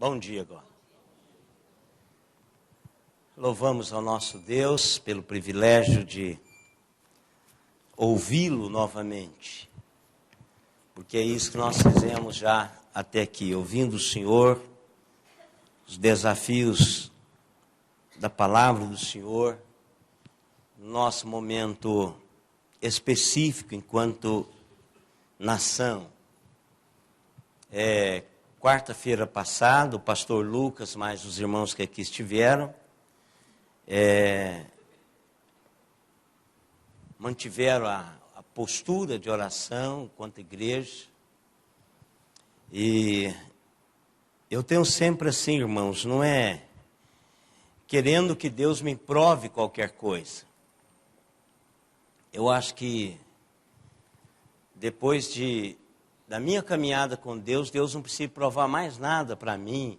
Bom dia agora. Louvamos ao nosso Deus pelo privilégio de ouvi-lo novamente. Porque é isso que nós fizemos já até aqui, ouvindo o Senhor, os desafios da palavra do Senhor, nosso momento específico enquanto nação. Quarta-feira passada, o pastor Lucas, mais os irmãos que aqui estiveram, mantiveram a postura de oração enquanto igreja. E eu tenho sempre assim, irmãos, não é querendo que Deus me prove qualquer coisa. Eu acho que depois da minha caminhada com Deus, Deus não precisa provar mais nada para mim,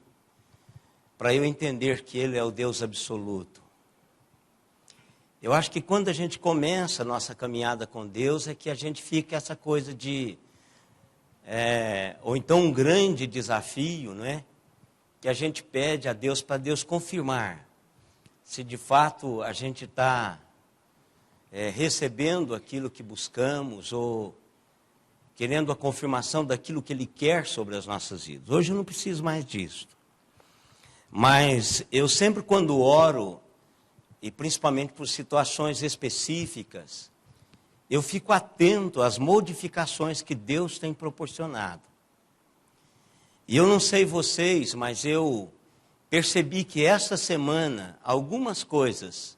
para eu entender que Ele é o Deus absoluto. Eu acho que quando a gente começa a nossa caminhada com Deus, é que a gente fica essa coisa ou então um grande desafio, não é? Que a gente pede a Deus para Deus confirmar se de fato a gente está recebendo aquilo que buscamos ou querendo a confirmação daquilo que Ele quer sobre as nossas vidas. Hoje eu não preciso mais disso. Mas eu sempre quando oro, e principalmente por situações específicas, eu fico atento às modificações que Deus tem proporcionado. E eu não sei vocês, mas eu percebi que essa semana, algumas coisas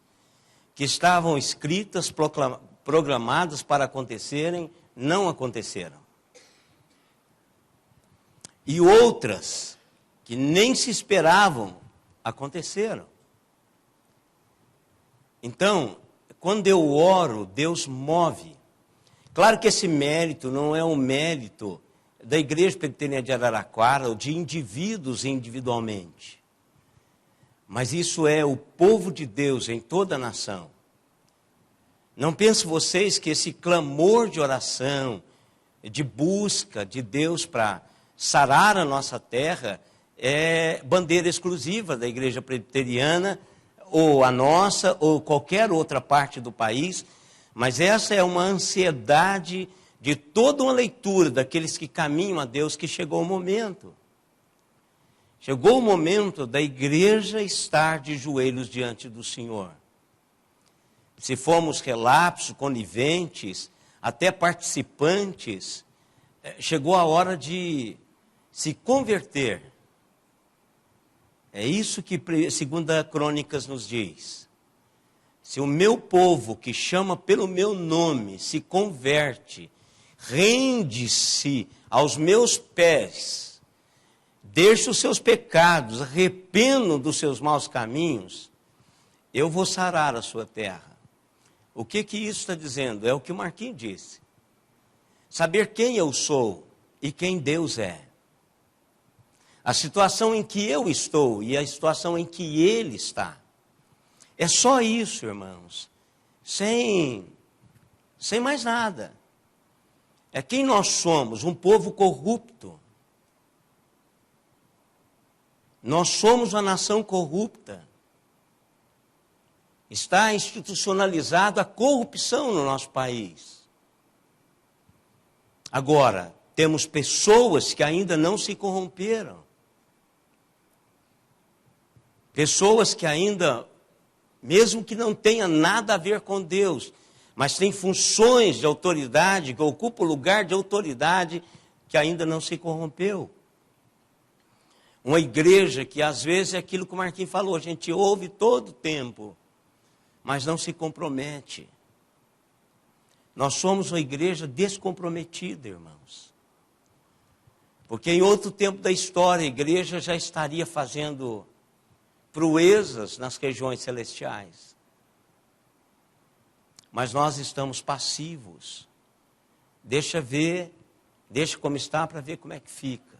que estavam escritas, programadas para acontecerem, não aconteceram. E outras que nem se esperavam, aconteceram. Então, quando eu oro, Deus move. Claro que esse mérito não é um mérito da Igreja Presbiteriana de Araraquara ou de indivíduos individualmente. Mas isso é o povo de Deus em toda a nação. Não pensem vocês que esse clamor de oração, de busca de Deus para sarar a nossa terra, é bandeira exclusiva da Igreja Presbiteriana, ou a nossa, ou qualquer outra parte do país, mas essa é uma ansiedade de toda uma leitura daqueles que caminham a Deus, que chegou o momento. Chegou o momento da igreja estar de joelhos diante do Senhor. Se formos relapsos, coniventes, até participantes, chegou a hora de se converter. É isso que 2 Crônicas nos diz. Se o meu povo, que chama pelo meu nome, se converte, rende-se aos meus pés, deixa os seus pecados, arrependam dos seus maus caminhos, eu vou sarar a sua terra. O que isso está dizendo? É o que o Marquinhos disse. Saber quem eu sou e quem Deus é. A situação em que eu estou e a situação em que Ele está. É só isso, irmãos. Sem mais nada. É quem nós somos, um povo corrupto. Nós somos uma nação corrupta. Está institucionalizada a corrupção no nosso país. Agora, temos pessoas que ainda não se corromperam. Pessoas que ainda, mesmo que não tenha nada a ver com Deus, mas têm funções de autoridade, que ocupam lugar de autoridade, que ainda não se corrompeu. Uma igreja que às vezes é aquilo que o Marquinhos falou, a gente ouve todo o tempo, mas não se compromete. Nós somos uma igreja descomprometida, irmãos. Porque em outro tempo da história, a igreja já estaria fazendo proezas nas regiões celestiais. Mas nós estamos passivos. Deixa ver, deixa como está para ver como é que fica.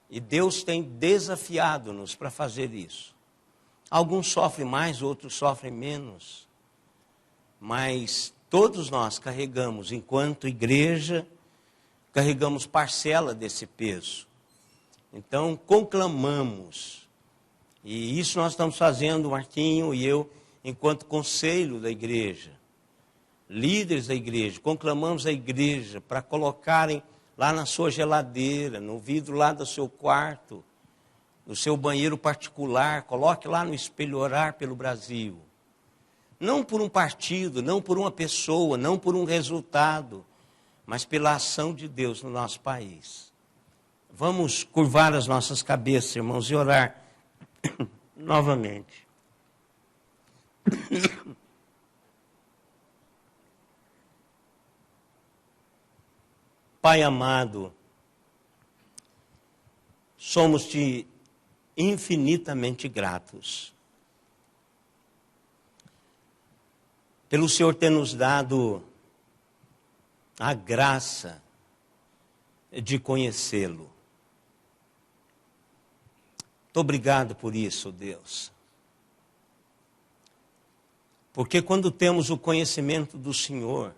E Deus tem desafiado-nos para fazer isso. Alguns sofrem mais, outros sofrem menos. Mas todos nós carregamos, enquanto igreja, carregamos parcela desse peso. Então, conclamamos. E isso nós estamos fazendo, Marquinho e eu, enquanto conselho da igreja, líderes da igreja, conclamamos a igreja para colocarem lá na sua geladeira, no vidro lá do seu quarto, no seu banheiro particular, coloque lá no espelho orar pelo Brasil. Não por um partido, não por uma pessoa, não por um resultado, mas pela ação de Deus no nosso país. Vamos curvar as nossas cabeças, irmãos, e orar novamente. Pai amado, somos-te infinitamente gratos pelo Senhor ter nos dado a graça de conhecê-lo. Muito obrigado por isso, Deus. Porque quando temos o conhecimento do Senhor,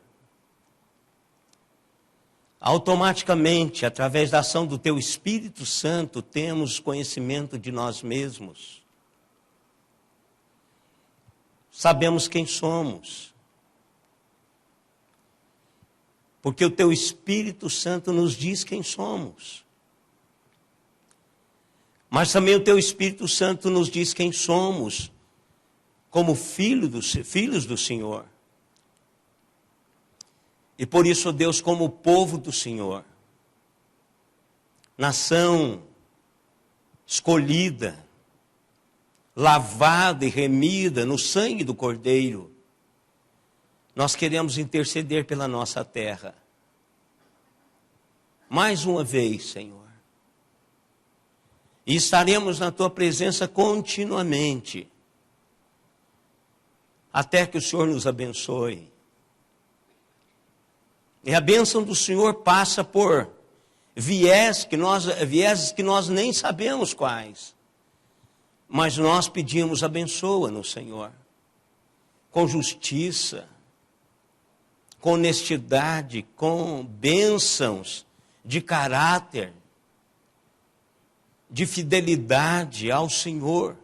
automaticamente, através da ação do Teu Espírito Santo, temos conhecimento de nós mesmos. Sabemos quem somos. Porque o Teu Espírito Santo nos diz quem somos. Mas também o Teu Espírito Santo nos diz quem somos, como filhos do Senhor. E por isso, Deus, como povo do Senhor, nação escolhida, lavada e remida no sangue do Cordeiro, nós queremos interceder pela nossa terra. Mais uma vez, Senhor. E estaremos na Tua presença continuamente, até que o Senhor nos abençoe. E a bênção do Senhor passa por vieses que nós nem sabemos quais. Mas nós pedimos, abençoa-nos, Senhor, com justiça, com honestidade, com bênçãos de caráter, de fidelidade ao Senhor.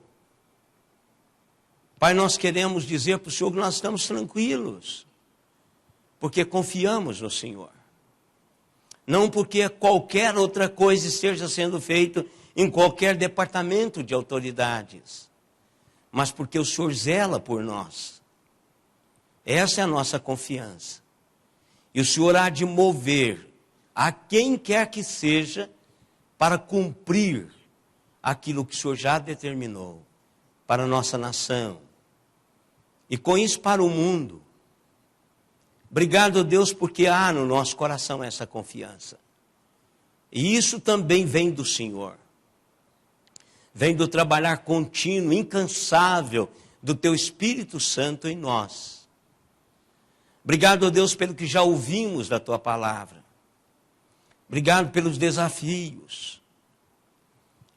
Pai, nós queremos dizer para o Senhor que nós estamos tranquilos, porque confiamos no Senhor. Não porque qualquer outra coisa esteja sendo feita em qualquer departamento de autoridades, mas porque o Senhor zela por nós. Essa é a nossa confiança. E o Senhor há de mover a quem quer que seja para cumprir aquilo que o Senhor já determinou para a nossa nação. E com isso para o mundo. Obrigado, Deus, porque há no nosso coração essa confiança. E isso também vem do Senhor. Vem do trabalhar contínuo, incansável do Teu Espírito Santo em nós. Obrigado, Deus, pelo que já ouvimos da Tua palavra. Obrigado pelos desafios.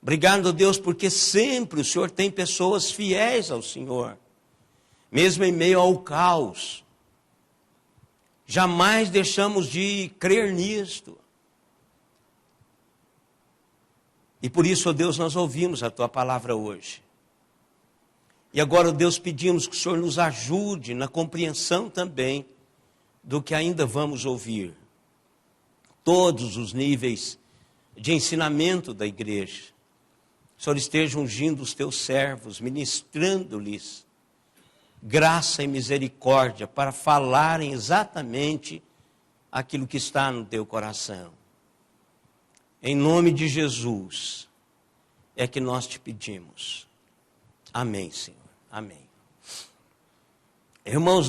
Obrigado, Deus, porque sempre o Senhor tem pessoas fiéis ao Senhor, mesmo em meio ao caos. Jamais deixamos de crer nisto. E por isso, ó Deus, nós ouvimos a Tua palavra hoje. E agora, ó Deus, pedimos que o Senhor nos ajude na compreensão também do que ainda vamos ouvir. Todos os níveis de ensinamento da igreja. O Senhor esteja ungindo os Teus servos, ministrando-lhes graça e misericórdia para falarem exatamente aquilo que está no Teu coração. Em nome de Jesus é que nós te pedimos. Amém, Senhor. Amém. Irmãos,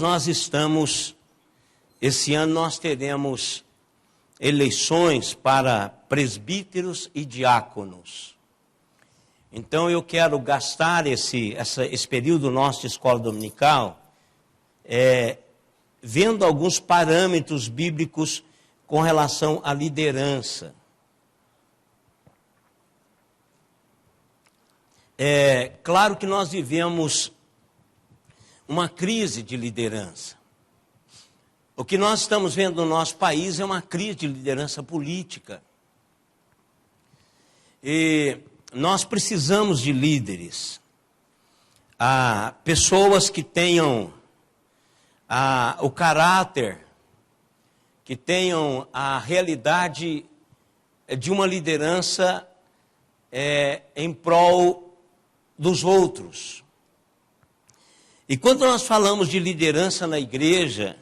esse ano nós teremos eleições para presbíteros e diáconos. Então eu quero gastar esse período nosso de escola dominical vendo alguns parâmetros bíblicos com relação à liderança. É claro que nós vivemos uma crise de liderança. O que nós estamos vendo no nosso país é uma crise de liderança política. E nós precisamos de líderes, pessoas que tenham o caráter, que tenham a realidade de uma liderança em prol dos outros. E quando nós falamos de liderança na igreja,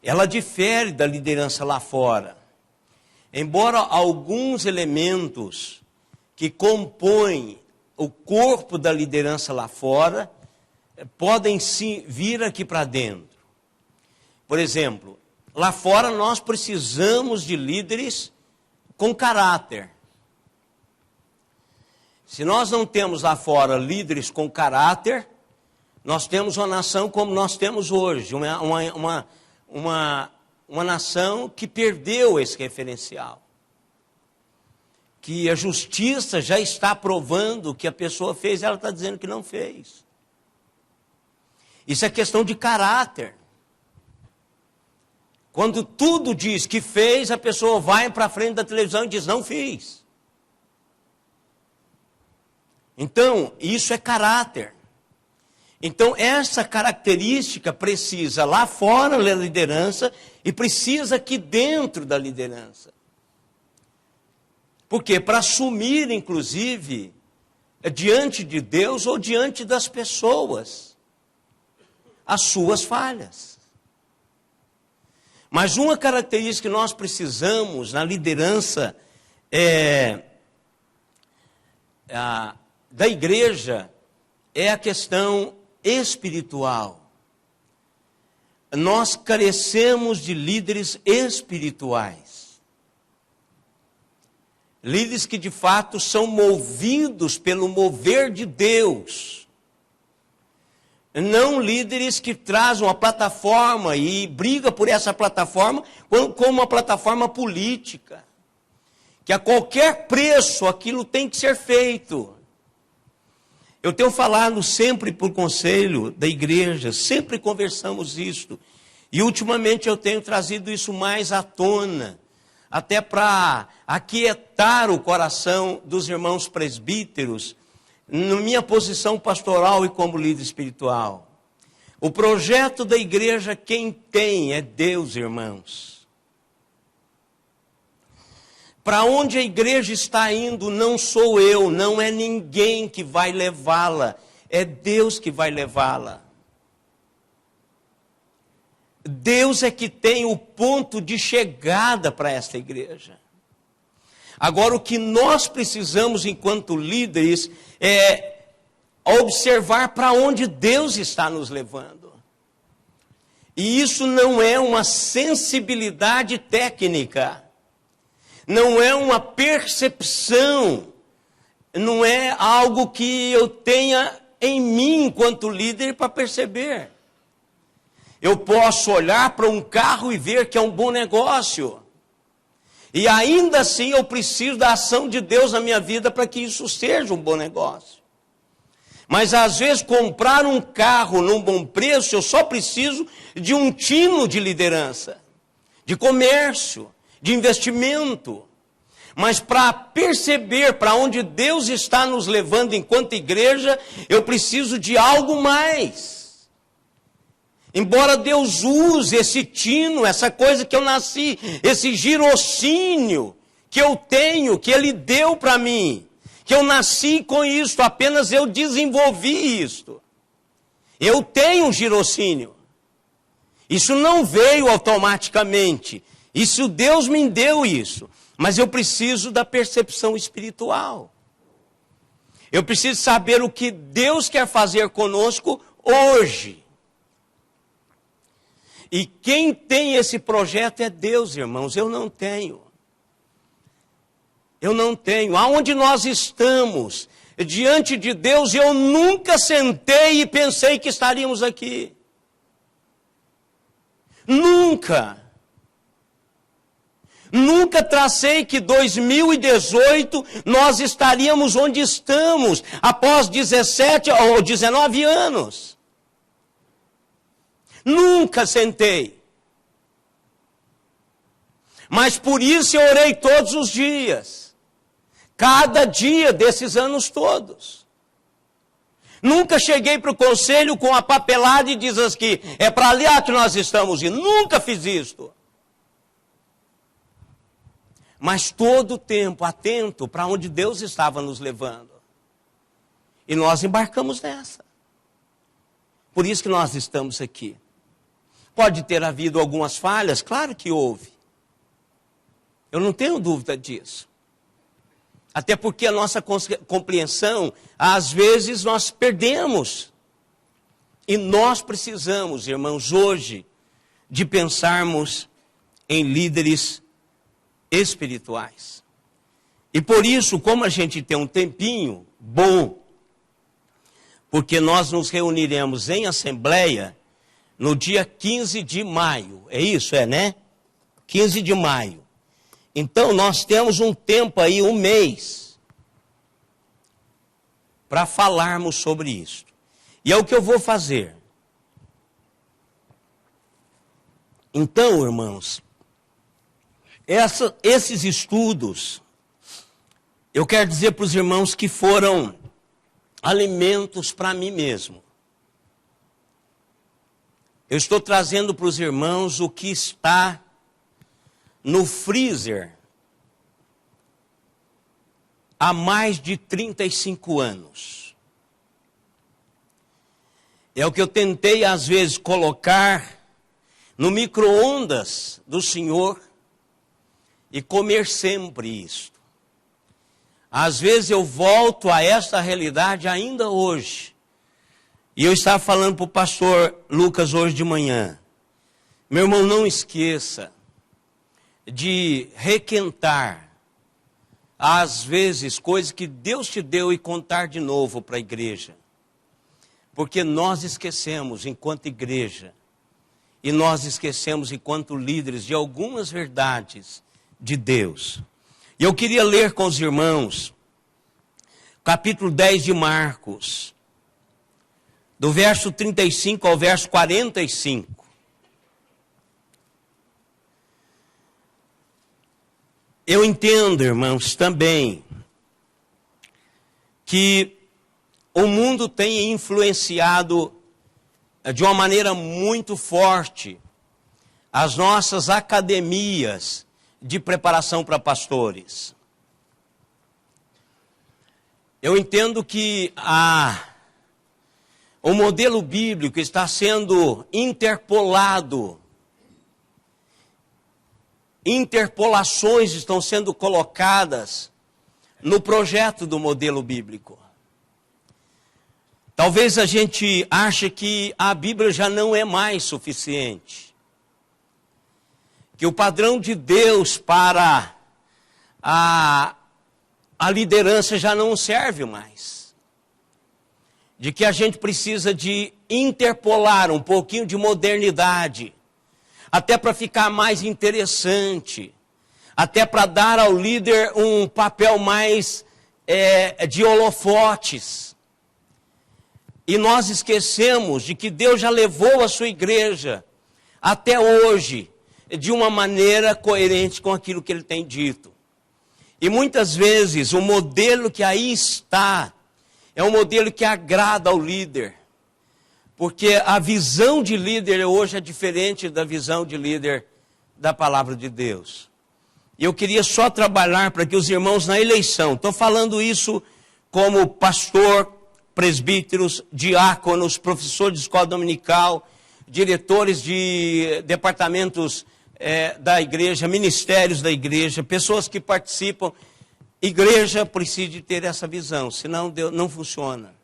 ela difere da liderança lá fora. Embora alguns elementos que compõem o corpo da liderança lá fora podem sim vir aqui para dentro. Por exemplo, lá fora nós precisamos de líderes com caráter. Se nós não temos lá fora líderes com caráter, nós temos uma nação como nós temos hoje, uma nação que perdeu esse referencial. Que a justiça já está provando que a pessoa fez, ela está dizendo que não fez. Isso é questão de caráter. Quando tudo diz que fez, a pessoa vai para frente da televisão e diz, não fiz. Então, isso é caráter. Então, essa característica precisa lá fora da liderança e precisa aqui dentro da liderança. Por quê? Para assumir, inclusive, diante de Deus ou diante das pessoas, as suas falhas. Mas uma característica que nós precisamos na liderança da igreja é a questão espiritual. Nós carecemos de líderes espirituais. Líderes que de fato são movidos pelo mover de Deus. Não líderes que trazem uma plataforma e brigam por essa plataforma como uma plataforma política. Que a qualquer preço aquilo tem que ser feito. Eu tenho falado sempre por conselho da igreja, sempre conversamos isso. E ultimamente eu tenho trazido isso mais à tona, até para aquietar o coração dos irmãos presbíteros, na minha posição pastoral e como líder espiritual. O projeto da igreja, quem tem é Deus, irmãos. Para onde a igreja está indo, não sou eu, não é ninguém que vai levá-la, é Deus que vai levá-la. Deus é que tem o ponto de chegada para esta igreja. Agora, o que nós precisamos enquanto líderes é observar para onde Deus está nos levando. E isso não é uma sensibilidade técnica. Não é uma percepção, não é algo que eu tenha em mim enquanto líder para perceber. Eu posso olhar para um carro e ver que é um bom negócio. E ainda assim eu preciso da ação de Deus na minha vida para que isso seja um bom negócio. Mas às vezes comprar um carro num bom preço, eu só preciso de um tino de liderança, de comércio, de investimento. Mas para perceber para onde Deus está nos levando enquanto igreja, eu preciso de algo mais. Embora Deus use esse tino, essa coisa que eu nasci, esse girocínio que eu tenho, que Ele deu para mim, que eu nasci com isso, apenas eu desenvolvi isto. Eu tenho um girocínio. Isso não veio automaticamente. Isso Deus me deu isso. Mas eu preciso da percepção espiritual. Eu preciso saber o que Deus quer fazer conosco hoje. E quem tem esse projeto é Deus, irmãos. Eu não tenho. Eu não tenho. Aonde nós estamos, diante de Deus, eu nunca sentei e pensei que estaríamos aqui. Nunca. Nunca tracei que 2018 nós estaríamos onde estamos, após 17 ou 19 anos. Nunca sentei. Mas por isso eu orei todos os dias. Cada dia desses anos todos. Nunca cheguei para o conselho com a papelada e diz assim, é para ali que nós estamos indo. Nunca fiz isto. Mas todo o tempo atento para onde Deus estava nos levando. E nós embarcamos nessa. Por isso que nós estamos aqui. Pode ter havido algumas falhas? Claro que houve. Eu não tenho dúvida disso. Até porque a nossa compreensão, às vezes nós perdemos. E nós precisamos, irmãos, hoje, de pensarmos em líderes espirituais. E por isso, como a gente tem um tempinho bom, porque nós nos reuniremos em assembleia no dia 15 de maio. É isso, né? 15 de maio. Então, nós temos um tempo aí, um mês, para falarmos sobre isso. E é o que eu vou fazer. Então, irmãos, esses estudos, eu quero dizer para os irmãos que foram alimentos para mim mesmo. Eu estou trazendo para os irmãos o que está no freezer há mais de 35 anos. É o que eu tentei às vezes colocar no micro-ondas do Senhor e comer sempre isto. Às vezes eu volto a esta realidade ainda hoje. E eu estava falando para o pastor Lucas hoje de manhã. Meu irmão, não esqueça de requentar, às vezes, coisas que Deus te deu e contar de novo para a igreja. Porque nós esquecemos, enquanto igreja, e nós esquecemos, enquanto líderes, de algumas verdades de Deus. E eu queria ler com os irmãos, capítulo 10 de Marcos, do verso 35 ao verso 45. Eu entendo, irmãos, também, que o mundo tem influenciado de uma maneira muito forte as nossas academias de preparação para pastores. Eu entendo que o modelo bíblico está sendo interpolado. Interpolações estão sendo colocadas no projeto do modelo bíblico. Talvez a gente ache que a Bíblia já não é mais suficiente. Que o padrão de Deus para a liderança já não serve mais. De que a gente precisa de interpolar um pouquinho de modernidade, até para ficar mais interessante, até para dar ao líder um papel mais de holofotes. E nós esquecemos de que Deus já levou a sua igreja até hoje de uma maneira coerente com aquilo que Ele tem dito. E muitas vezes o modelo que aí está é um modelo que agrada ao líder. Porque a visão de líder hoje é diferente da visão de líder da palavra de Deus. E eu queria só trabalhar para que os irmãos na eleição, estou falando isso como pastor, presbíteros, diáconos, professores de escola dominical, diretores de departamentos da igreja, ministérios da igreja, pessoas que participam. Igreja precisa de ter essa visão, senão Deus não funciona.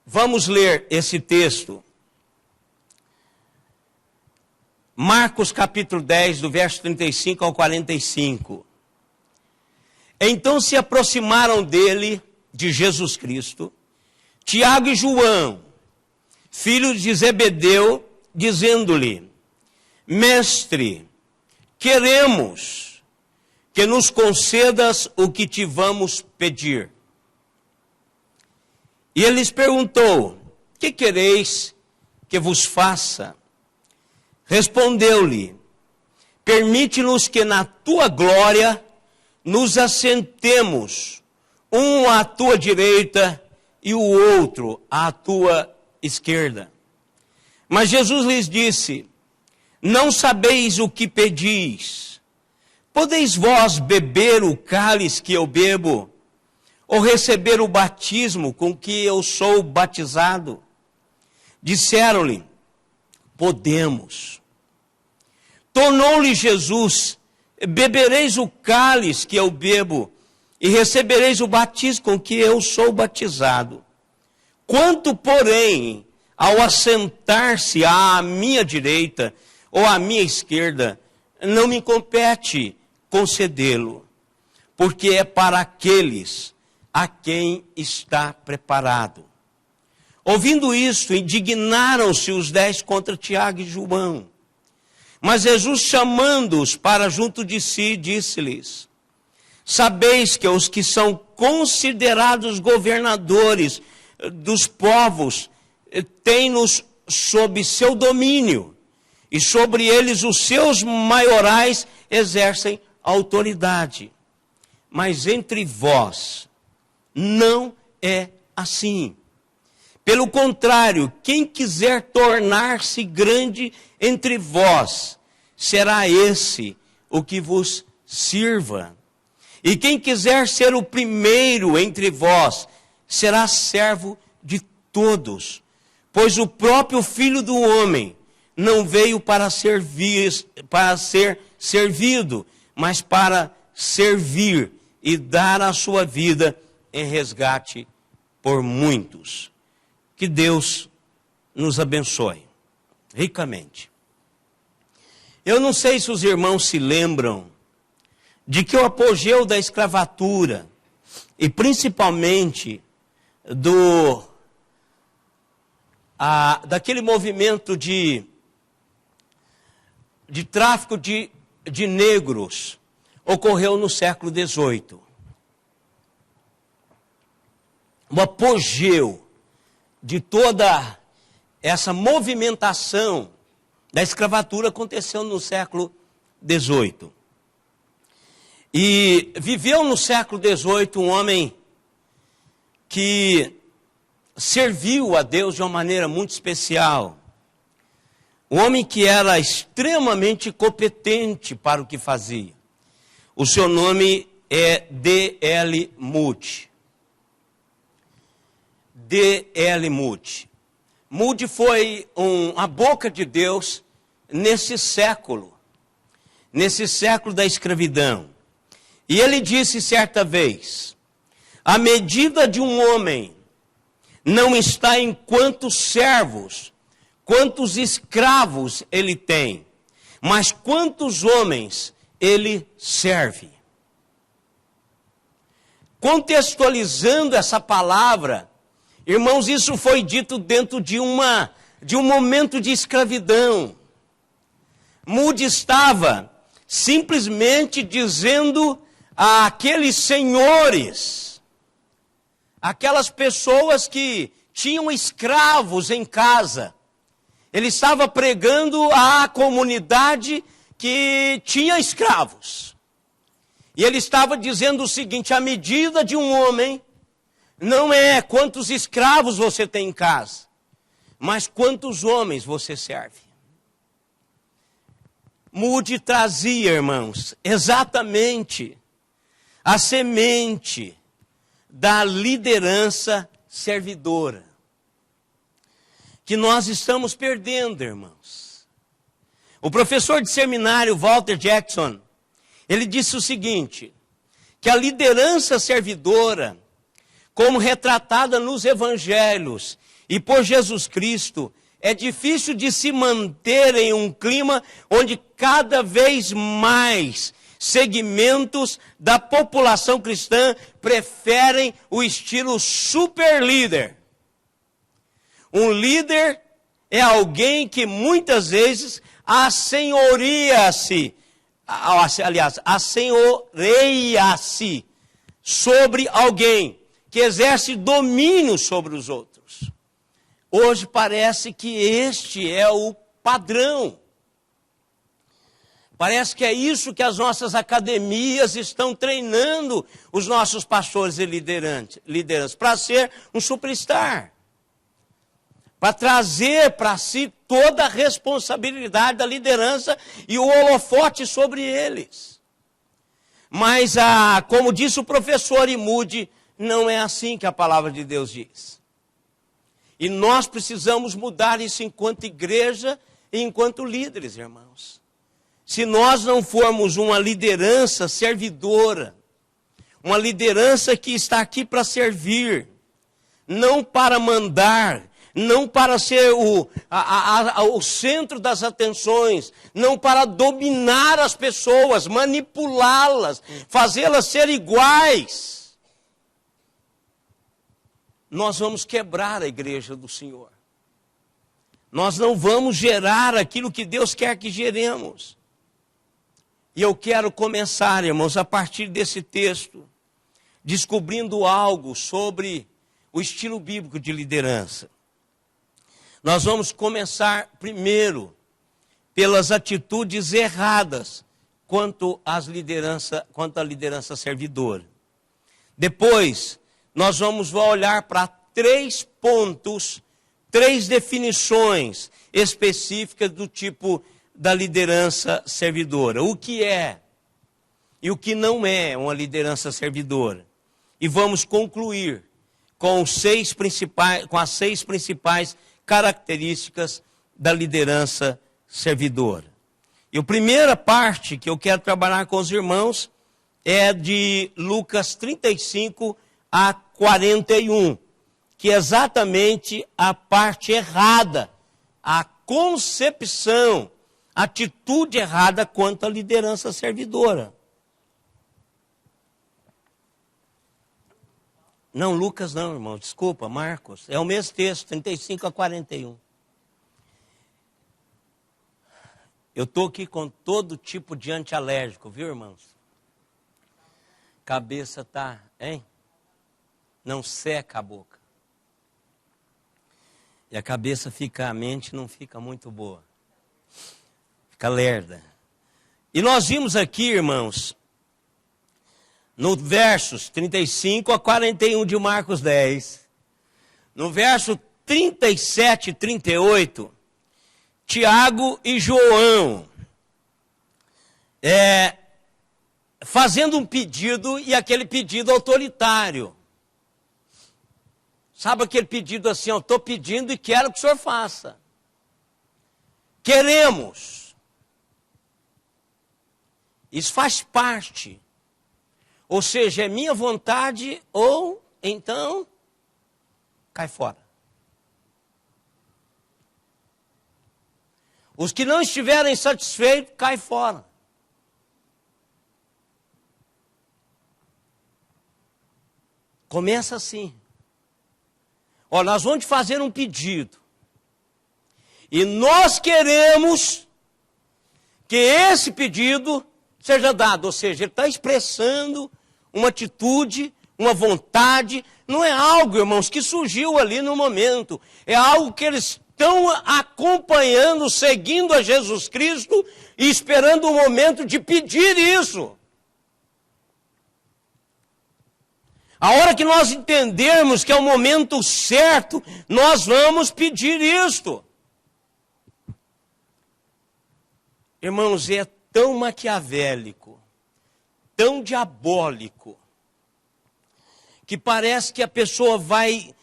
Vamos ler esse texto. Marcos capítulo 10, do verso 35 ao 45. Então se aproximaram dele, de Jesus Cristo, Tiago e João, filhos de Zebedeu, dizendo-lhe: Mestre, queremos que nos concedas o que te vamos pedir. E ele lhes perguntou: que quereis que vos faça? Respondeu-lhe: permite-nos que na tua glória nos assentemos, um à tua direita e o outro à tua esquerda. Mas Jesus lhes disse: não sabeis o que pedis. Podeis vós beber o cálice que eu bebo, ou receber o batismo com que eu sou batizado? Disseram-lhe: podemos. Tornou-lhe Jesus: bebereis o cálice que eu bebo, e recebereis o batismo com que eu sou batizado. Quanto, porém, ao assentar-se à minha direita ou à minha esquerda, não me compete concedê-lo, porque é para aqueles a quem está preparado. Ouvindo isto, indignaram-se os 10 contra Tiago e João. Mas Jesus, chamando-os para junto de si, disse-lhes: sabeis que os que são considerados governadores dos povos têm-nos sob seu domínio, e sobre eles os seus maiorais exercem autoridade. Mas entre vós não é assim. Pelo contrário, quem quiser tornar-se grande entre vós, será esse o que vos sirva. E quem quiser ser o primeiro entre vós, será servo de todos. Pois o próprio Filho do Homem não veio para ser servido, mas para servir e dar a sua vida em resgate por muitos. Que Deus nos abençoe ricamente. Eu não sei se os irmãos se lembram de que o apogeu da escravatura, e principalmente daquele movimento de tráfico de negros, ocorreu no século XVIII. O apogeu de toda essa movimentação da escravatura aconteceu no século XVIII. E viveu no século XVIII um homem que serviu a Deus de uma maneira muito especial. Um homem que era extremamente competente para o que fazia. O seu nome é D.L. Moody. D.L. Moody. Moody foi a boca de Deus nesse século da escravidão. E ele disse certa vez: a medida de um homem não está em quantos servos, quantos escravos ele tem, mas quantos homens ele serve. Contextualizando essa palavra, irmãos, isso foi dito dentro de um momento de escravidão. Moody estava simplesmente dizendo àqueles senhores, aquelas pessoas que tinham escravos em casa, ele estava pregando à comunidade que tinha escravos. E ele estava dizendo o seguinte: a medida de um homem não é quantos escravos você tem em casa, mas quantos homens você serve. Moody trazia, irmãos, exatamente a semente da liderança servidora, que nós estamos perdendo, irmãos. O professor de seminário Walter Jackson, ele disse o seguinte, que a liderança servidora, como retratada nos evangelhos e por Jesus Cristo, é difícil de se manter em um clima onde cada vez mais segmentos da população cristã preferem o estilo super líder. Um líder é alguém que muitas vezes assenhoreia-se sobre alguém, que exerce domínio sobre os outros. Hoje parece que este é o padrão. Parece que é isso que as nossas academias estão treinando os nossos pastores e lideranças, para ser um superstar. Para trazer para si toda a responsabilidade da liderança e o holofote sobre eles. Mas, como disse o professor Imude, não é assim que a palavra de Deus diz. E nós precisamos mudar isso enquanto igreja e enquanto líderes, irmãos. Se nós não formos uma liderança servidora, uma liderança que está aqui para servir, não para mandar, não para ser o centro das atenções, não para dominar as pessoas, manipulá-las, fazê-las ser iguais, nós vamos quebrar a igreja do Senhor. Nós não vamos gerar aquilo que Deus quer que geremos. E eu quero começar, irmãos, a partir desse texto, descobrindo algo sobre o estilo bíblico de liderança. Nós vamos começar primeiro pelas atitudes erradas quanto à liderança servidora. Depois, nós vamos olhar para 3 pontos, 3 definições específicas do tipo da liderança servidora. O que é e o que não é uma liderança servidora. E vamos concluir com as 6 principais características da liderança servidora. E a primeira parte que eu quero trabalhar com os irmãos é de Lucas 35 a 41, que é exatamente a parte errada, a concepção, atitude errada quanto à liderança servidora. Não, Lucas não, irmão, desculpa, Marcos. É o mesmo texto, 35 a 41. Eu estou aqui com todo tipo de antialérgico, viu, irmãos? Cabeça tá, hein? Não seca a boca. E a cabeça a mente não fica muito boa. Fica lerda. E nós vimos aqui, irmãos, no versos 35 a 41 de Marcos 10, no verso 37 e 38, Tiago e João, fazendo um pedido, e aquele pedido autoritário. Sabe aquele pedido assim, eu estou pedindo e quero que o senhor faça. Queremos. Isso faz parte. Ou seja, é minha vontade ou então cai fora. Os que não estiverem satisfeitos, cai fora. Começa assim. Olha, nós vamos te fazer um pedido. E nós queremos que esse pedido seja dado. Ou seja, ele está expressando uma atitude, uma vontade. Não é algo, irmãos, que surgiu ali no momento. É algo que eles estão acompanhando, seguindo a Jesus Cristo e esperando o momento de pedir isso. A hora que nós entendermos que é o momento certo, nós vamos pedir isto. Irmãos, é tão maquiavélico, tão diabólico, que parece que a pessoa vai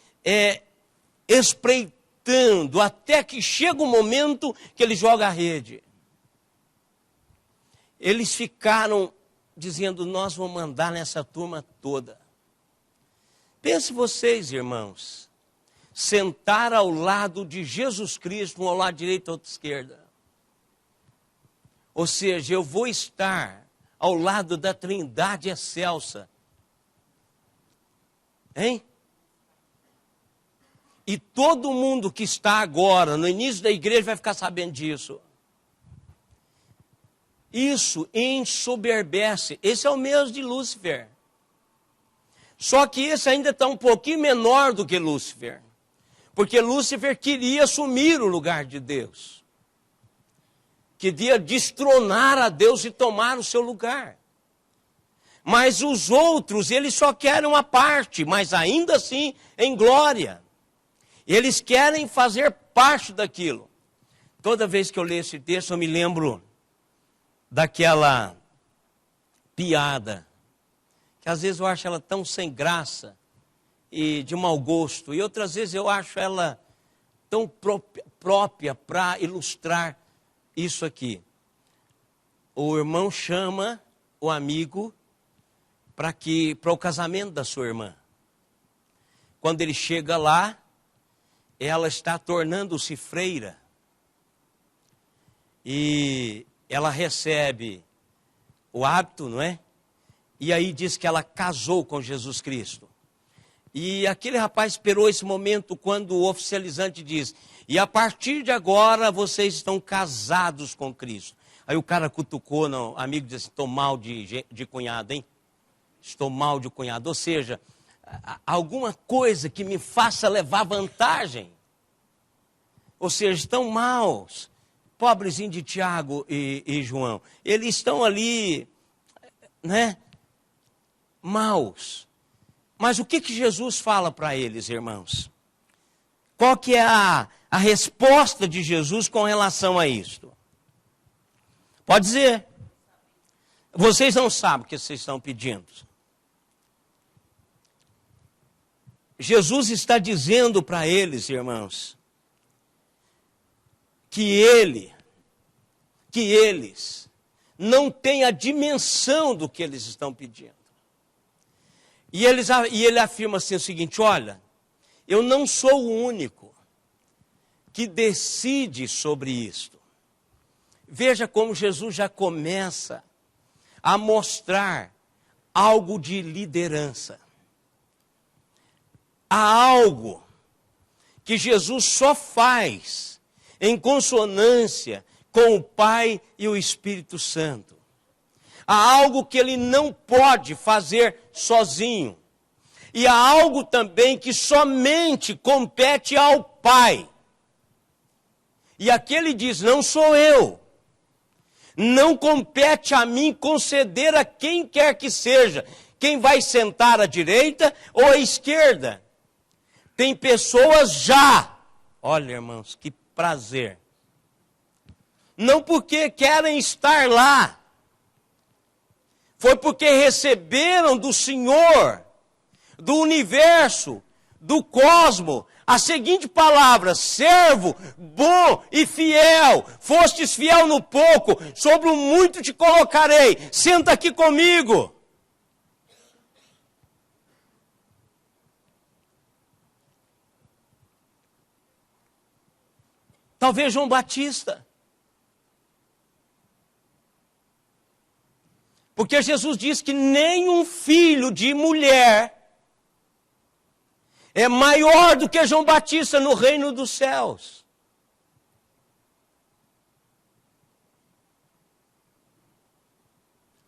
espreitando até que chega o momento que ele joga a rede. Eles ficaram dizendo, nós vamos mandar nessa turma toda. Pense vocês, irmãos, sentar ao lado de Jesus Cristo, um ao lado direito e outro esquerda. Ou seja, eu vou estar ao lado da Trindade excelsa. Hein? E todo mundo que está agora, no início da igreja, vai ficar sabendo disso. Isso ensoberbece. Esse é o mesmo de Lúcifer. Só que esse ainda está um pouquinho menor do que Lúcifer. Porque Lúcifer queria assumir o lugar de Deus. queria destronar a Deus e tomar o seu lugar. Mas os outros, eles só querem uma parte, mas ainda assim em glória. Eles querem fazer parte daquilo. Toda vez que eu leio esse texto, eu me lembro daquela piada, que às vezes eu acho ela tão sem graça e de mau gosto, e outras vezes eu acho ela tão própria para ilustrar isso aqui. O irmão chama o amigo para o casamento da sua irmã. Quando ele chega lá, ela está tornando-se freira. E ela recebe o hábito, não é? E aí diz que ela casou com Jesus Cristo. E aquele rapaz esperou esse momento quando o oficializante diz: e a partir de agora vocês estão casados com Cristo. Aí o cara cutucou, o amigo disse: estou mal de cunhado, hein? Estou mal de cunhado. Ou seja, alguma coisa que me faça levar vantagem. Ou seja, estão maus. Pobrezinho de Tiago e João. Eles estão ali, né? Maus. Mas o que Jesus fala para eles, irmãos? Qual que é a resposta de Jesus com relação a isto? Pode dizer. Vocês não sabem o que vocês estão pedindo. Jesus está dizendo para eles, irmãos, que eles não têm a dimensão do que eles estão pedindo. E ele afirma assim o seguinte: olha, eu não sou o único que decide sobre isto. Veja como Jesus já começa a mostrar algo de liderança. Há algo que Jesus só faz em consonância com o Pai e o Espírito Santo. Há algo que ele não pode fazer sozinho. E há algo também que somente compete ao Pai. E aqui ele diz: não sou eu. Não compete a mim conceder a quem quer que seja. Quem vai sentar à direita ou à esquerda. Tem pessoas já, olha irmãos, que prazer. Não porque querem estar lá. Foi porque receberam do Senhor, do universo, do cosmos, a seguinte palavra: servo, bom e fiel. Fostes fiel no pouco, sobre o muito te colocarei. Senta aqui comigo. Talvez João Batista. Porque Jesus diz que nenhum filho de mulher é maior do que João Batista no reino dos céus.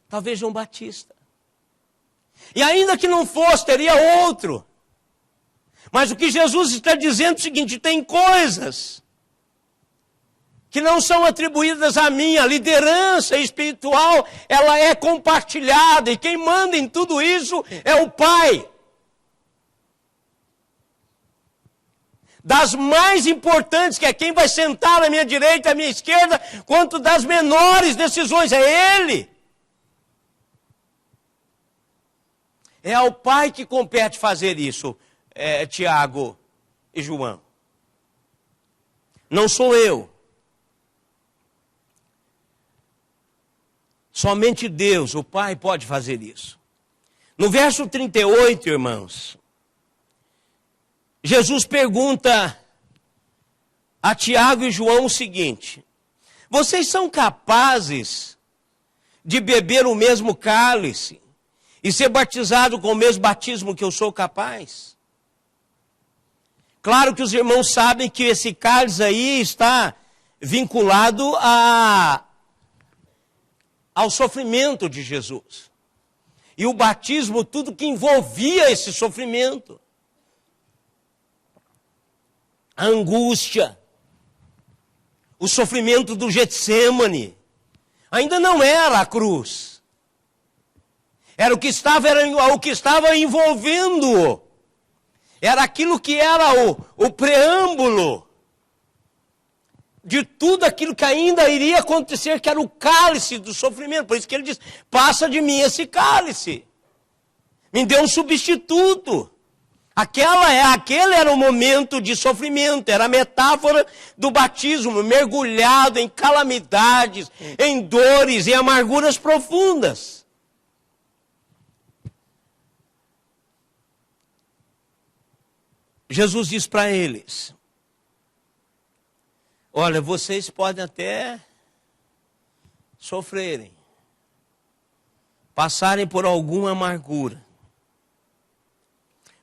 Talvez João Batista. E ainda que não fosse, teria outro. Mas o que Jesus está dizendo é o seguinte: tem coisas que não são atribuídas a mim. A liderança espiritual, ela é compartilhada, e quem manda em tudo isso é o Pai. Das mais importantes, que é quem vai sentar à minha direita, à minha esquerda, quanto das menores decisões, é Ele. É ao Pai que compete fazer isso, Tiago e João. Não sou eu. Somente Deus, o Pai, pode fazer isso. No verso 38, irmãos, Jesus pergunta a Tiago e João o seguinte: vocês são capazes de beber o mesmo cálice e ser batizado com o mesmo batismo que eu sou capaz? Claro que os irmãos sabem que esse cálice aí está vinculado ao sofrimento de Jesus. E o batismo, tudo que envolvia esse sofrimento. A angústia, o sofrimento do Getsêmani. Ainda não era a cruz. Era o que estava envolvendo-o. Era aquilo que era o preâmbulo de tudo aquilo que ainda iria acontecer, que era o cálice do sofrimento. Por isso que ele diz, passa de mim esse cálice. Me dê um substituto. Aquele era o momento de sofrimento, era a metáfora do batismo, mergulhado em calamidades, em dores, em amarguras profundas. Jesus diz para eles, olha, vocês podem até sofrerem, passarem por alguma amargura,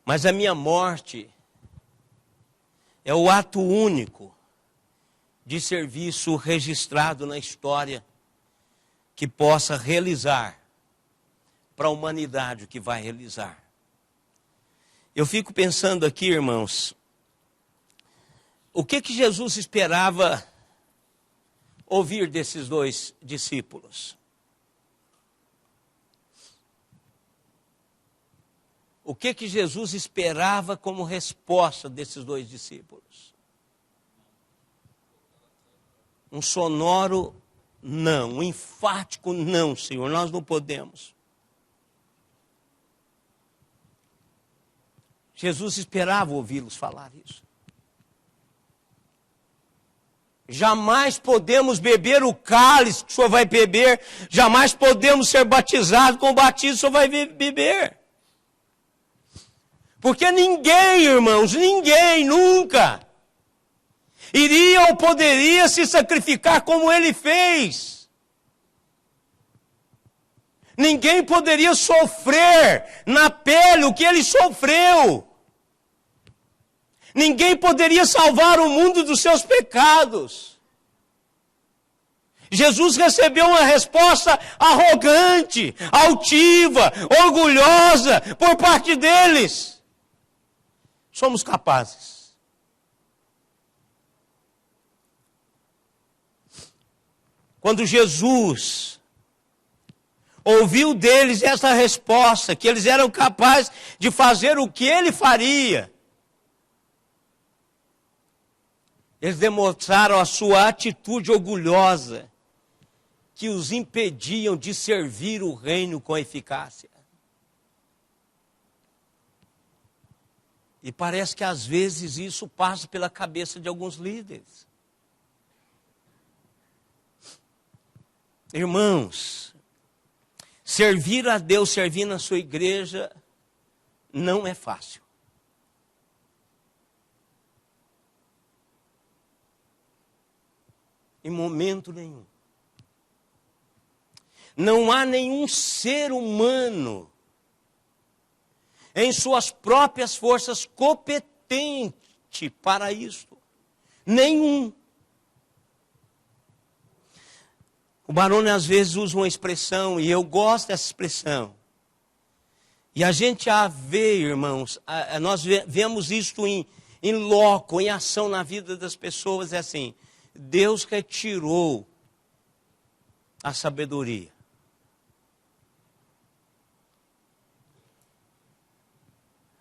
mas a minha morte é o ato único de serviço registrado na história que possa realizar para a humanidade o que vai realizar. Eu fico pensando aqui, irmãos, o que Jesus esperava ouvir desses dois discípulos? O que Jesus esperava como resposta desses dois discípulos? Um sonoro não, um enfático não, Senhor, nós não podemos. Jesus esperava ouvi-los falar isso. Jamais podemos beber o cálice que o Senhor vai beber, jamais podemos ser batizados com o batismo que o Senhor vai beber. Porque ninguém, irmãos, ninguém nunca iria ou poderia se sacrificar como ele fez. Ninguém poderia sofrer na pele o que ele sofreu. Ninguém poderia salvar o mundo dos seus pecados. Jesus recebeu uma resposta arrogante, altiva, orgulhosa por parte deles. Somos capazes. Quando Jesus ouviu deles essa resposta, que eles eram capazes de fazer o que ele faria, eles demonstraram a sua atitude orgulhosa, que os impediam de servir o reino com eficácia. E parece que às vezes isso passa pela cabeça de alguns líderes. Irmãos, servir a Deus, servir na sua igreja, não é fácil. Em momento nenhum. Não há nenhum ser humano em suas próprias forças competente para isso. Nenhum. O Barone às vezes usa uma expressão, e eu gosto dessa expressão. E a gente a vê, irmãos, nós vemos isto em loco, em ação na vida das pessoas, é assim, Deus retirou a sabedoria.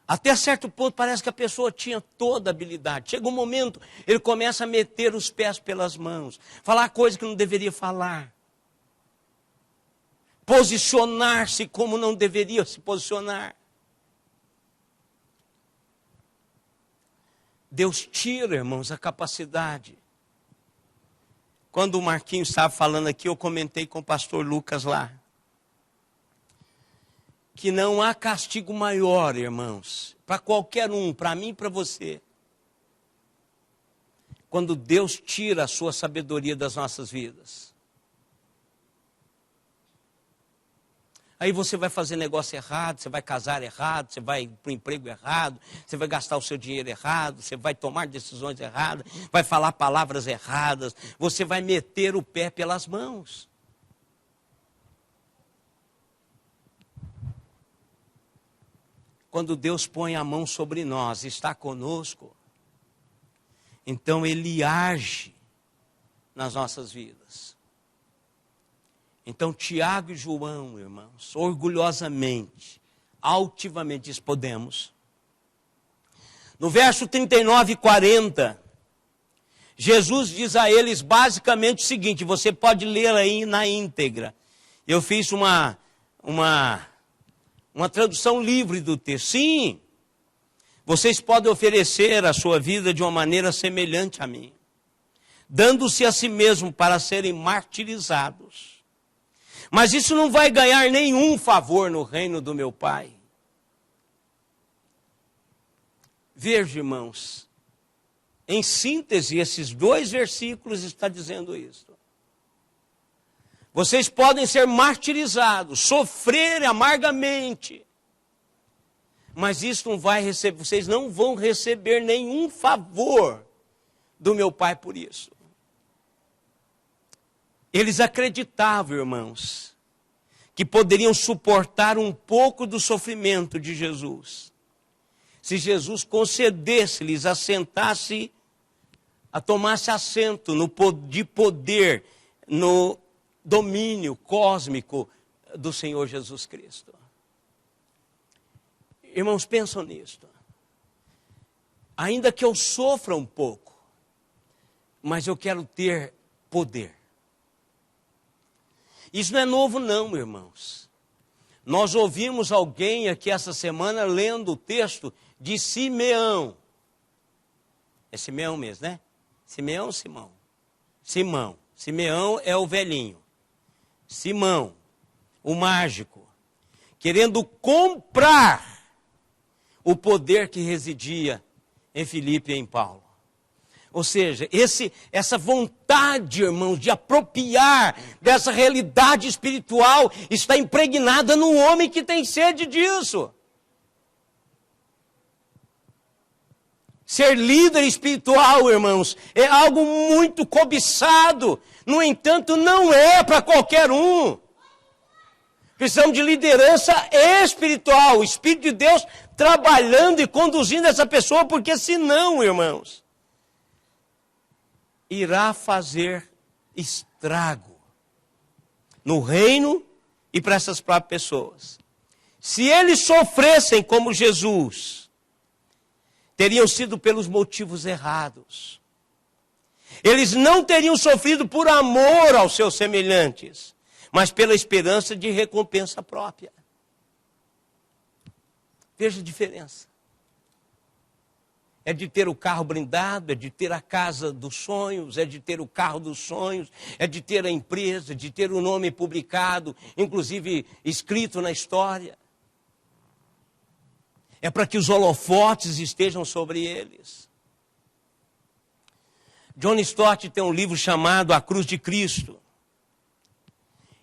Até certo ponto parece que a pessoa tinha toda a habilidade. Chega um momento, ele começa a meter os pés pelas mãos, falar coisas que não deveria falar, posicionar-se como não deveria se posicionar. Deus tira, irmãos, a capacidade. Quando o Marquinhos estava falando aqui, eu comentei com o pastor Lucas lá, que não há castigo maior, irmãos, para qualquer um, para mim e para você, quando Deus tira a sua sabedoria das nossas vidas. Aí você vai fazer negócio errado, você vai casar errado, você vai para o emprego errado, você vai gastar o seu dinheiro errado, você vai tomar decisões erradas, vai falar palavras erradas, você vai meter o pé pelas mãos. Quando Deus põe a mão sobre nós, está conosco, então Ele age nas nossas vidas. Então, Tiago e João, irmãos, orgulhosamente, altivamente podemos. No verso 39 e 40, Jesus diz a eles basicamente o seguinte, você pode ler aí na íntegra. Eu fiz uma tradução livre do texto. Sim, vocês podem oferecer a sua vida de uma maneira semelhante a mim, dando-se a si mesmo para serem martirizados. Mas isso não vai ganhar nenhum favor no reino do meu Pai. Veja, irmãos, em síntese, esses 2 versículos estão dizendo isso. Vocês podem ser martirizados, sofrer amargamente, mas isso não vai receber, vocês não vão receber nenhum favor do meu Pai por isso. Eles acreditavam, irmãos, que poderiam suportar um pouco do sofrimento de Jesus, se Jesus concedesse-lhes, tomasse assento de poder no domínio cósmico do Senhor Jesus Cristo. Irmãos, pensam nisto. Ainda que eu sofra um pouco, mas eu quero ter poder. Isso não é novo não, irmãos. Nós ouvimos alguém aqui essa semana lendo o texto de Simeão. É Simeão mesmo, né? Simeão ou Simão? Simão. Simeão é o velhinho. Simão, o mágico, querendo comprar o poder que residia em Filipe e em Paulo. Ou seja, essa vontade, irmãos, de apropriar dessa realidade espiritual está impregnada num homem que tem sede disso. Ser líder espiritual, irmãos, é algo muito cobiçado. No entanto, não é para qualquer um. Precisamos de liderança espiritual, o Espírito de Deus trabalhando e conduzindo essa pessoa, porque senão, irmãos, irá fazer estrago no reino e para essas próprias pessoas. Se eles sofressem como Jesus, teriam sido pelos motivos errados. Eles não teriam sofrido por amor aos seus semelhantes, mas pela esperança de recompensa própria. Veja a diferença. É de ter o carro blindado, é de ter a casa dos sonhos, é de ter o carro dos sonhos, é de ter a empresa, de ter o nome publicado, inclusive escrito na história. É para que os holofotes estejam sobre eles. John Stott tem um livro chamado A Cruz de Cristo.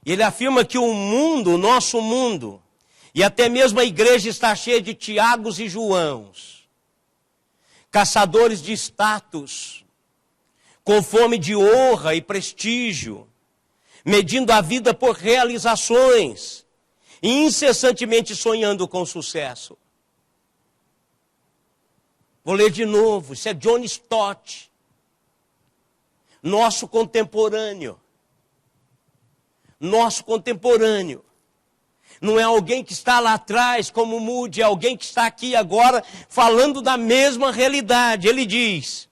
Ele afirma que o mundo, o nosso mundo, e até mesmo a igreja está cheia de Tiagos e Joãos, caçadores de status, com fome de honra e prestígio, medindo a vida por realizações e incessantemente sonhando com sucesso. Vou ler de novo, isso é John Stott, nosso contemporâneo. Nosso contemporâneo. Não é alguém que está lá atrás como Moody, é alguém que está aqui agora falando da mesma realidade. Ele diz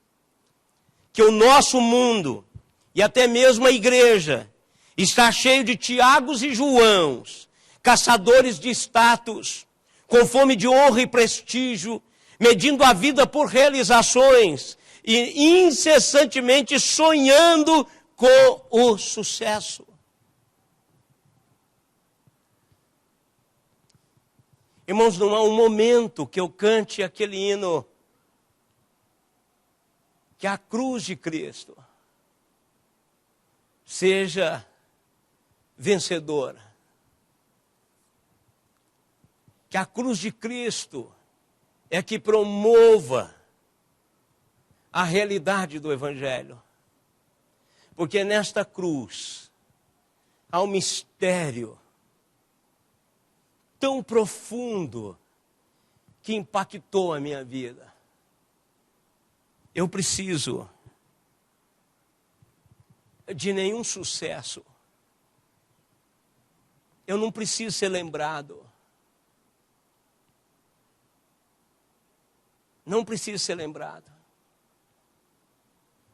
que o nosso mundo e até mesmo a igreja está cheio de Tiagos e Joãos, caçadores de status, com fome de honra e prestígio, medindo a vida por realizações e incessantemente sonhando com o sucesso. Irmãos, não há um momento que eu cante aquele hino, que a cruz de Cristo seja vencedora. Que a cruz de Cristo é que promova a realidade do Evangelho. Porque nesta cruz há um mistério tão profundo que impactou a minha vida. Eu preciso de nenhum sucesso. Eu não preciso ser lembrado. Não preciso ser lembrado.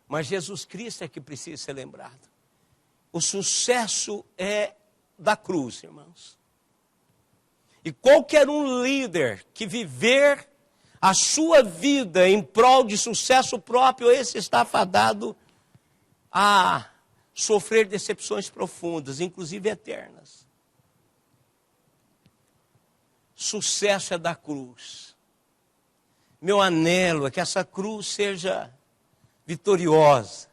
Mas Jesus Cristo é que precisa ser lembrado. O sucesso é da cruz, irmãos. E qualquer um líder que viver a sua vida em prol de sucesso próprio, esse está fadado a sofrer decepções profundas, inclusive eternas. Sucesso é da cruz. Meu anelo é que essa cruz seja vitoriosa.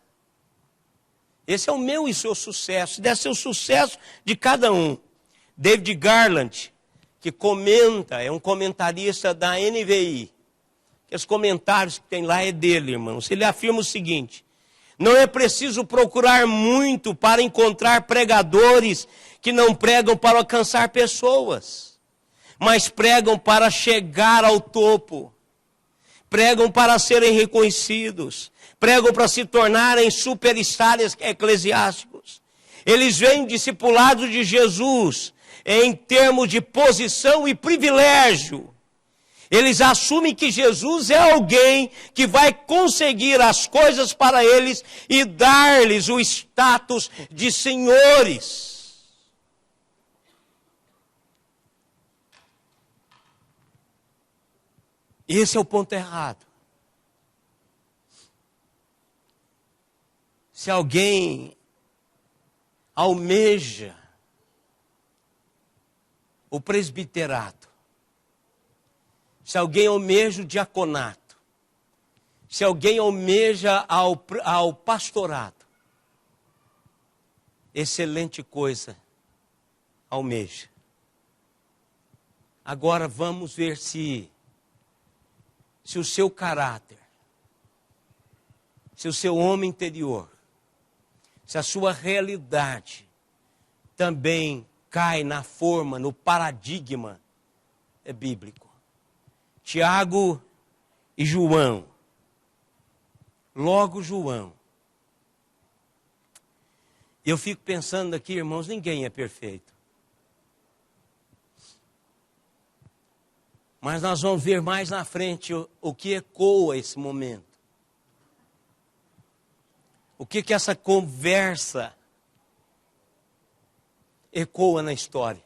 Esse é o meu e seu sucesso. Deve ser o sucesso de cada um. David Garland, que comenta, é um comentarista da NVI. Os comentários que tem lá é dele, irmãos. Ele afirma o seguinte: não é preciso procurar muito para encontrar pregadores que não pregam para alcançar pessoas, mas pregam para chegar ao topo. Pregam para serem reconhecidos. Pregam para se tornarem superstars eclesiásticos. Eles vêm discipulados de Jesus em termos de posição e privilégio. Eles assumem que Jesus é alguém que vai conseguir as coisas para eles e dar-lhes o status de senhores. Esse é o ponto errado. Se alguém almeja o presbiterato, se alguém almeja o diaconato, se alguém almeja ao pastorado, excelente coisa almeja. Agora vamos ver se o seu caráter, se o seu homem interior, se a sua realidade também cai na forma, no paradigma bíblico. Tiago e João. Logo João. Eu fico pensando aqui, irmãos, ninguém é perfeito. Mas nós vamos ver mais na frente o que ecoa esse momento. O que essa conversa ecoa na história.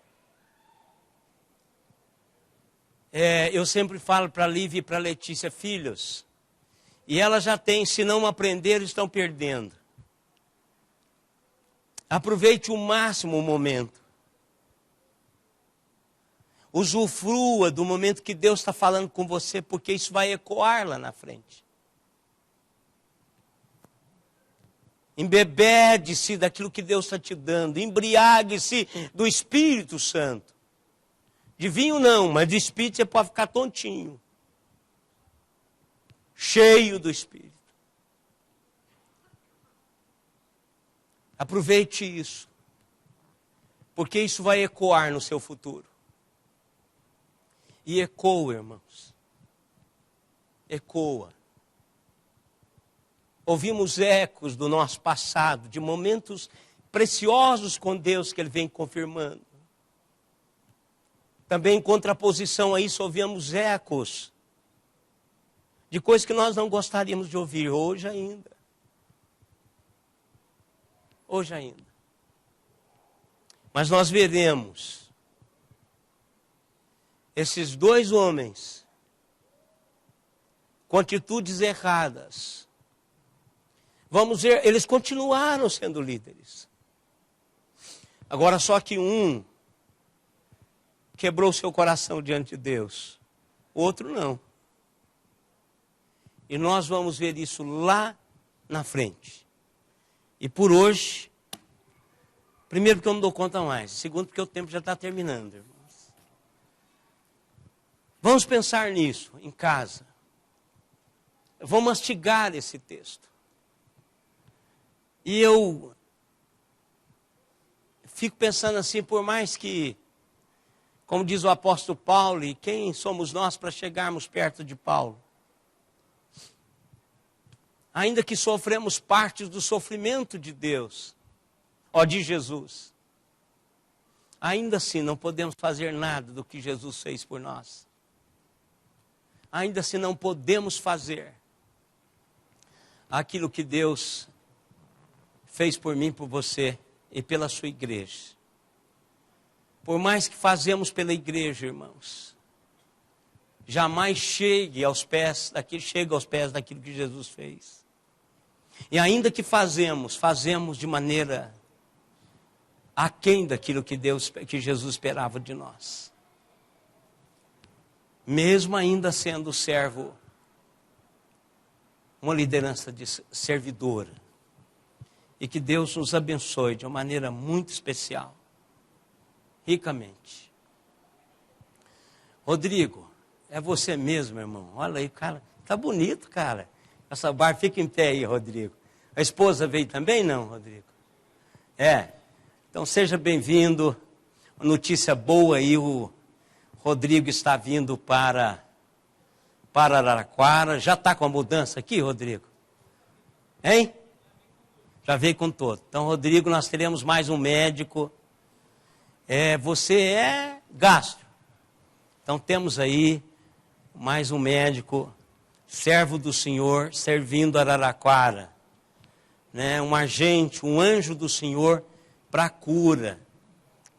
Eu sempre falo para a Lívia e para a Letícia, filhos, e elas já têm, se não aprenderam, estão perdendo. Aproveite o máximo o momento. Usufrua do momento que Deus está falando com você, porque isso vai ecoar lá na frente. Embebede-se daquilo que Deus está te dando. Embriague-se do Espírito Santo. De vinho não, mas de Espírito você pode ficar tontinho. Cheio do Espírito. Aproveite isso. Porque isso vai ecoar no seu futuro. E ecoa, irmãos. Ecoa. Ouvimos ecos do nosso passado, de momentos preciosos com Deus que Ele vem confirmando. Também em contraposição a isso, ouvimos ecos de coisas que nós não gostaríamos de ouvir hoje ainda. Hoje ainda. Mas nós veremos esses dois homens com atitudes erradas. Vamos ver, eles continuaram sendo líderes. Agora só que um quebrou seu coração diante de Deus, o outro não. E nós vamos ver isso lá na frente. E por hoje, primeiro porque eu não dou conta mais, segundo porque o tempo já está terminando, irmãos. Vamos pensar nisso em casa. Vamos mastigar esse texto. E eu fico pensando assim, por mais que, como diz o apóstolo Paulo, e quem somos nós para chegarmos perto de Paulo? ainda que sofremos parte do sofrimento de Deus, de Jesus, ainda assim não podemos fazer nada do que Jesus fez por nós. Ainda assim não podemos fazer aquilo que Deus fez por mim, por você e pela sua igreja. Por mais que fazemos pela igreja, irmãos, jamais chega aos pés daquilo que Jesus fez. E ainda que fazemos de maneira aquém daquilo que Jesus esperava de nós. Mesmo ainda sendo servo, uma liderança de servidora. E que Deus nos abençoe de uma maneira muito especial, ricamente. Rodrigo, é você mesmo, irmão. Olha aí, cara, tá bonito, cara. Essa barba, fica em pé aí, Rodrigo. A esposa veio também, não, Rodrigo? Então seja bem-vindo. Uma notícia boa aí, o Rodrigo está vindo para Araraquara. Já está com a mudança aqui, Rodrigo? Hein? Já veio com todo. Então, Rodrigo, nós teremos mais um médico. Você é gastro. Então, temos aí mais um médico, servo do Senhor, servindo Araraquara. Né? Um agente, um anjo do Senhor para a cura.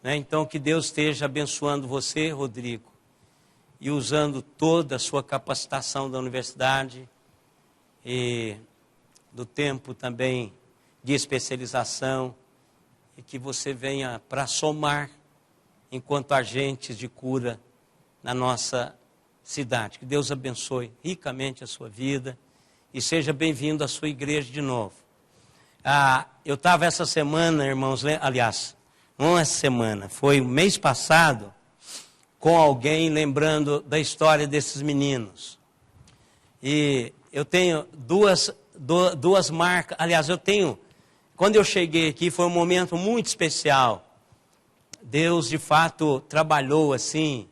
Né? Então, que Deus esteja abençoando você, Rodrigo, e usando toda a sua capacitação da universidade e do tempo também de especialização, e que você venha para somar enquanto agentes de cura na nossa cidade. Que Deus abençoe ricamente a sua vida e seja bem-vindo à sua igreja de novo. Eu estava essa semana, irmãos, aliás, não essa semana, foi o mês passado, com alguém lembrando da história desses meninos. E eu tenho duas marcas, aliás, quando eu cheguei aqui foi um momento muito especial. Deus de fato trabalhou assim,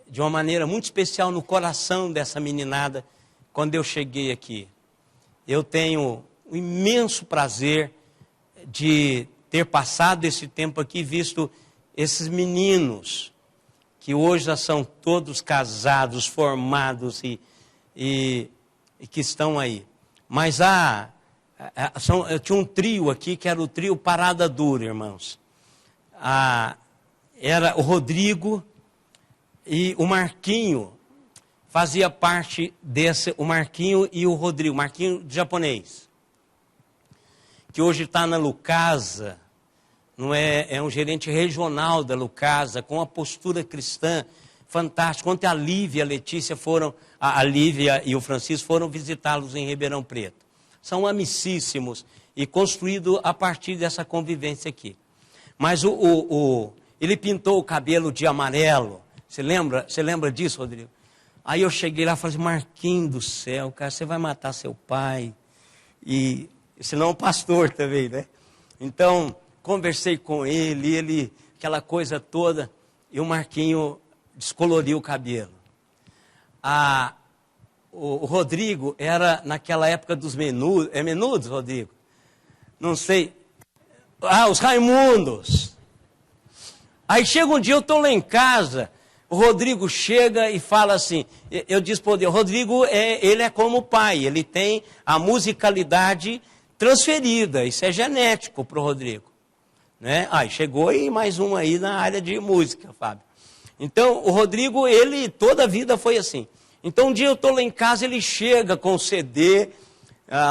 de uma maneira muito especial no coração dessa meninada quando eu cheguei aqui. Eu tenho um imenso prazer de ter passado esse tempo aqui e visto esses meninos, que hoje já são todos casados, formados e que estão aí. Mas eu tinha um trio aqui, que era o trio Parada Dura, irmãos. Era o Rodrigo e o Marquinho, fazia parte desse, o Marquinho e o Rodrigo, Marquinho japonês, que hoje está na Lucasa, não é um gerente regional da Lucasa, com uma postura cristã fantástica. Ontem a Lívia e a Letícia a Lívia e o Francisco foram visitá-los em Ribeirão Preto. São amicíssimos e construídos a partir dessa convivência aqui. Mas ele pintou o cabelo de amarelo. Você lembra disso, Rodrigo? Aí eu cheguei lá e falei, Marquinhos do céu, cara, você vai matar seu pai. E senão o pastor também, né? Então, conversei com ele, aquela coisa toda, e o Marquinho descoloriu o cabelo. O Rodrigo era naquela época dos menudos. É menudos, Rodrigo? Não sei. Os Raimundos. Aí chega um dia, eu estou lá em casa, o Rodrigo chega e fala assim, eu disse para o Rodrigo, ele é como o pai, ele tem a musicalidade transferida, isso é genético para o Rodrigo. Né? Chegou aí mais um aí na área de música, Fábio. Então, o Rodrigo, ele toda a vida foi assim. Então, um dia eu estou lá em casa, ele chega com um CD,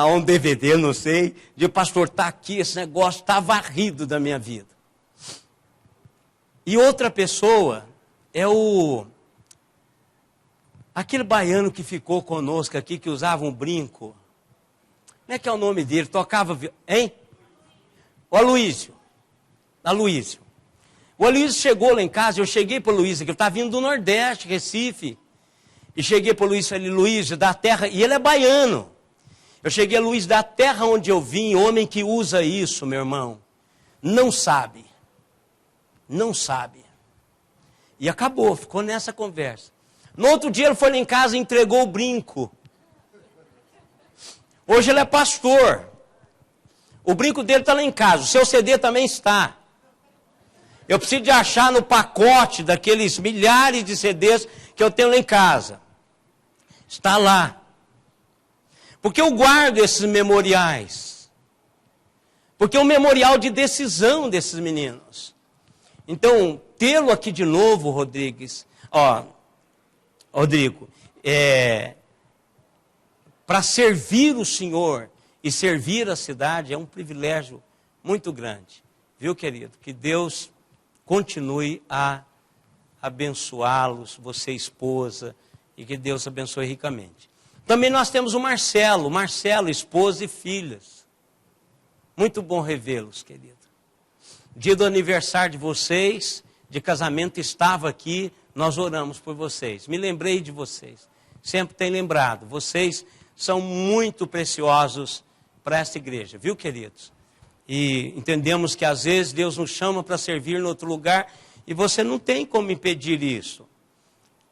um DVD, não sei, de pastor, está aqui, esse negócio está varrido da minha vida. E outra pessoa é aquele baiano que ficou conosco aqui, que usava um brinco. Como é que é o nome dele? Tocava, hein? O Aloísio. O Aloísio chegou lá em casa, eu cheguei para o Aloísio, que ele está vindo do Nordeste, Recife. E cheguei para o Luiz, falei, Luiz, da terra, e ele é baiano. Eu cheguei a Luiz, da terra onde eu vim, homem que usa isso, meu irmão, não sabe. Não sabe. E acabou, ficou nessa conversa. No outro dia ele foi lá em casa e entregou o brinco. Hoje ele é pastor. O brinco dele está lá em casa, o seu CD também está. Eu preciso de achar no pacote daqueles milhares de CDs que eu tenho lá em casa. Está lá. Porque eu guardo esses memoriais. Porque é um memorial de decisão desses meninos. Então, tê-lo aqui de novo, Rodrigo, para servir o Senhor e servir a cidade é um privilégio muito grande. Viu, querido? Que Deus continue a abençoá-los, você esposa, e que Deus abençoe ricamente. Também nós temos o Marcelo, esposa e filhas. Muito bom revê-los, querido. Dia do aniversário de vocês, de casamento, estava aqui, nós oramos por vocês. Me lembrei de vocês, sempre tenho lembrado. Vocês são muito preciosos para esta igreja, viu, queridos? E entendemos que às vezes Deus nos chama para servir em outro lugar e você não tem como impedir isso.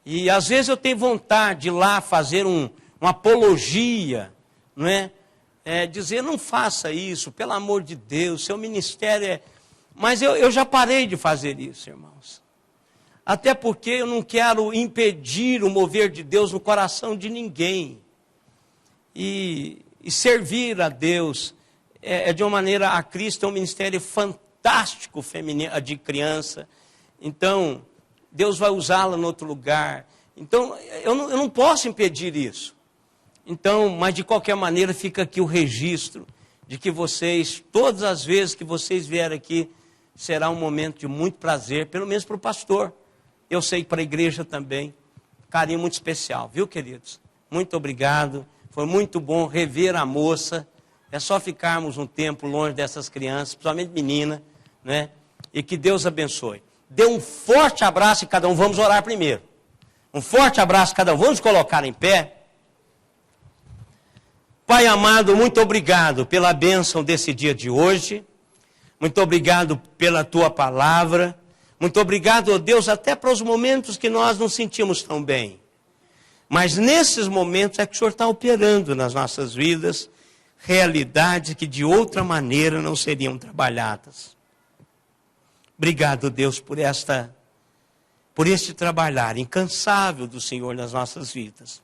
E às vezes eu tenho vontade de ir lá fazer uma apologia, não é? Dizer, não faça isso, pelo amor de Deus, seu ministério é... Mas eu já parei de fazer isso, irmãos. Até porque eu não quero impedir o mover de Deus no coração de ninguém. E servir a Deus de uma maneira a Cristo é um ministério fantástico feminino, de criança. Então, Deus vai usá-la em outro lugar. Então, eu não posso impedir isso. Então, mas de qualquer maneira fica aqui o registro de que vocês, todas as vezes que vocês vierem aqui, será um momento de muito prazer, pelo menos para o pastor. Eu sei que para a igreja também, carinho muito especial, viu, queridos? Muito obrigado, foi muito bom rever a moça. É só ficarmos um tempo longe dessas crianças, principalmente menina, né? E que Deus abençoe. Dê um forte abraço em cada um, vamos orar primeiro. Um forte abraço em cada um, vamos colocar em pé. Pai amado, muito obrigado pela bênção desse dia de hoje. Muito obrigado pela tua palavra. Muito obrigado, ó Deus, até para os momentos que nós não sentimos tão bem. Mas nesses momentos é que o Senhor está operando nas nossas vidas realidades que de outra maneira não seriam trabalhadas. Obrigado, Deus, por este trabalhar incansável do Senhor nas nossas vidas.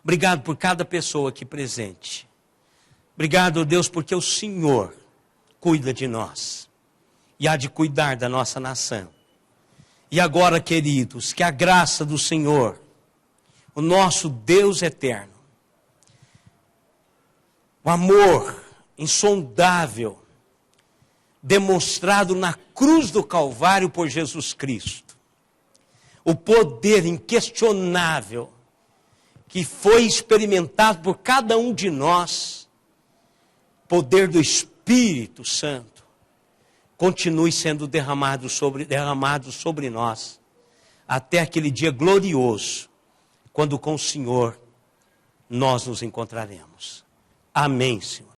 Obrigado por cada pessoa aqui presente. Obrigado, Deus, porque o Senhor cuida de nós e há de cuidar da nossa nação. E agora, queridos, que a graça do Senhor, o nosso Deus eterno, o amor insondável, demonstrado na cruz do Calvário por Jesus Cristo, o poder inquestionável que foi experimentado por cada um de nós, poder do Espírito Santo, continue sendo derramado sobre nós, até aquele dia glorioso, quando com o Senhor nós nos encontraremos. Amém, Senhor.